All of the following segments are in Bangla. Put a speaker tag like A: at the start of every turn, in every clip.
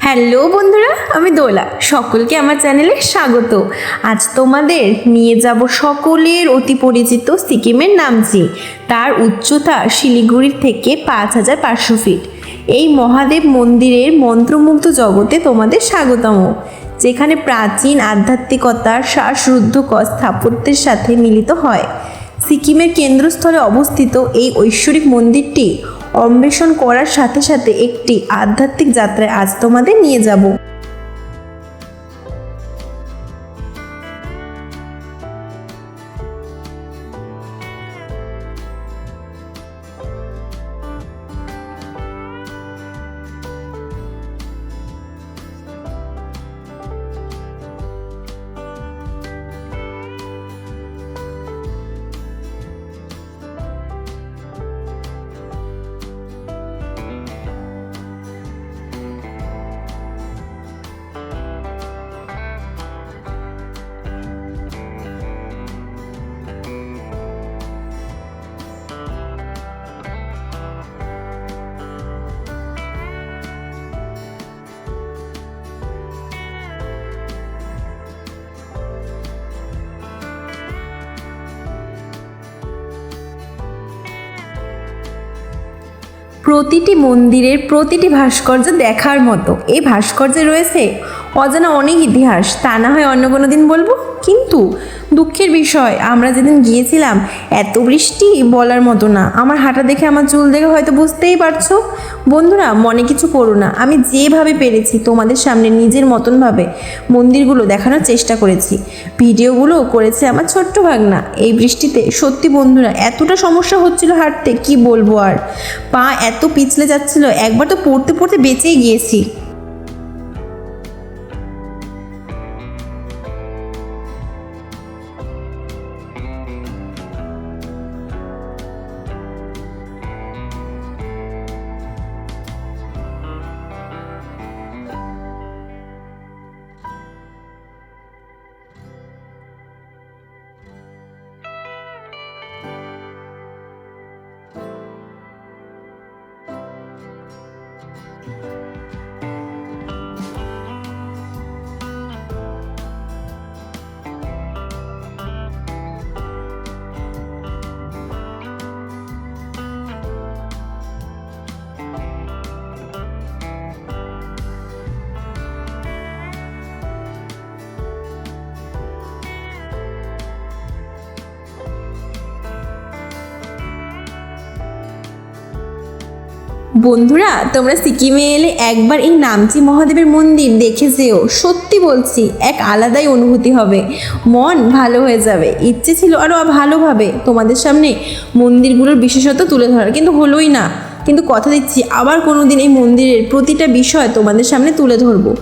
A: হ্যালো বন্ধুরা, আমি দোলা। সকলকে আমার চ্যানেলে স্বাগত। আজ তোমাদের নিয়ে যাব সকলের অতি পরিচিত সিকিমের নামচি। তার উচ্চতা শিলিগুড়ির থেকে 5,500 ফিট। এই মহাদেব মন্দিরের মন্ত্রমুগ্ধ জগতে তোমাদের স্বাগতম, যেখানে প্রাচীন আধ্যাত্মিকতার শ্বাসরুদ্ধ স্থাপত্যের সাথে মিলিত হয়। সিকিমের কেন্দ্রস্থলে অবস্থিত এই ঐশ্বরিক মন্দিরটি অন্বেষণ করার সাথে সাথে একটি আধ্যাত্মিক যাত্রায় আজ তোমাদের নিয়ে যাব। প্রতিটি মন্দিরের প্রতিটি ভাস্কর্য দেখার মতো। এই ভাস্কর্যে রয়েছে অজানা অনেক ইতিহাস, তা না হয় অন্য কোনো দিন বলবো। কিন্তু দুঃখের বিষয়, আমরা যেদিন গিয়েছিলাম এত বৃষ্টি বলার মতো না। আমার হাঁটা দেখে, আমার চুল দেখে হয়তো বুঝতেই পারছো। বন্ধুরা, মনে কিছু করো না, আমি যেভাবে পেরেছি তোমাদের সামনে নিজের মতনভাবে মন্দিরগুলো দেখানোর চেষ্টা করেছি। ভিডিওগুলো করেছে আমার ছোট্ট ভাগনা। এই বৃষ্টিতে সত্যি বন্ধুরা এতটা সমস্যা হচ্ছিল হাঁটতে, কি বলবো আর। পা এত পিছলে যাচ্ছিল, একবার তো পড়তে পড়তে বেঁচেই গিয়েছি। বন্ধুরা, তোমরা সিকিমে এলে একবার এই নামচি মহাদেবের মন্দির দেখে যেও। সত্যি বলছি, এক আলাদাই অনুভূতি হবে, মন ভালো হয়ে যাবে। ইচ্ছে ছিল আরও ভালোভাবে তোমাদের সামনে মন্দিরগুলোর বিশেষত্ব তুলে ধরার, কিন্তু হলোই না। কিন্তু কথা দিচ্ছি, আবার কোনো দিন এই মন্দিরের প্রতিটা বিষয় তোমাদের সামনে তুলে ধরবো।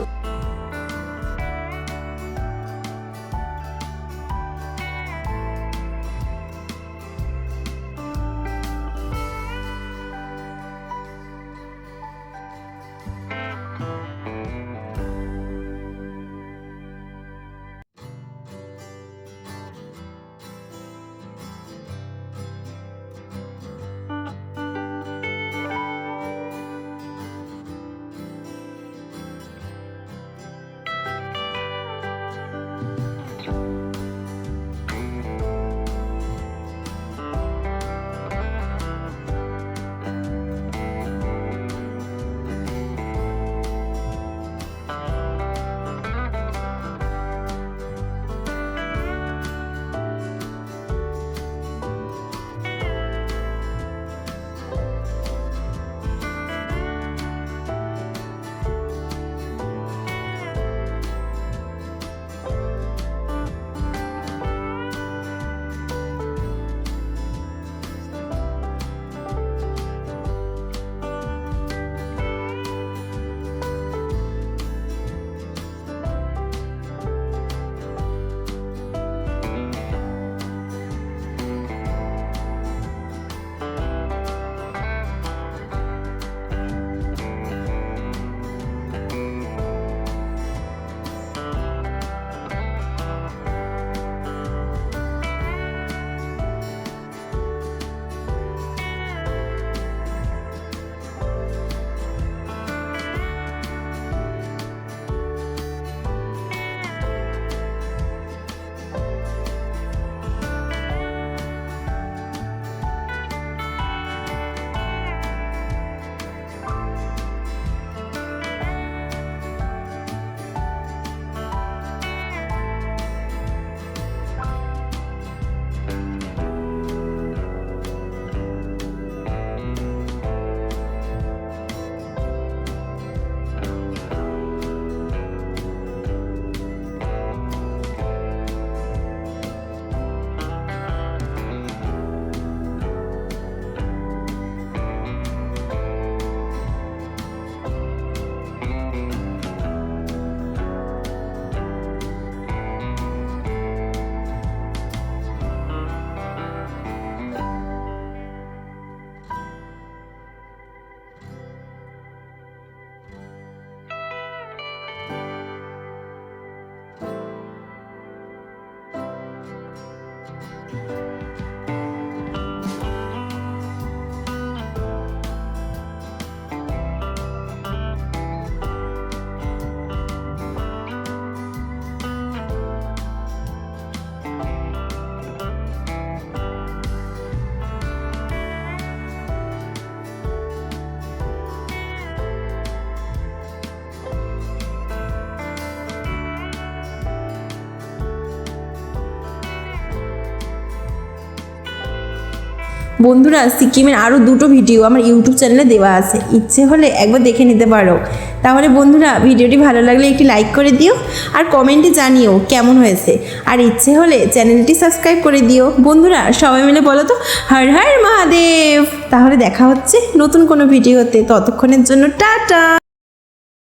A: বন্ধুরা সিকিমের আরও দুটো ভিডিও আমার ইউটিউব চ্যানেলে দেওয়া আছে, ইচ্ছে হলে একবার দেখে নিতে পারো। তাহলে বন্ধুরা ভিডিওটি ভালো লাগলে একটি লাইক করে দিও আর কমেন্টে জানিও কেমন হয়েছে, আর ইচ্ছে হলে চ্যানেলটি সাবস্ক্রাইব করে দিও। বন্ধুরা সবাই মিলে বলো তো হর হর মহাদেব। তাহলে দেখা হচ্ছে নতুন কোনো ভিডিওতে, ততক্ষণের জন্য টাটা।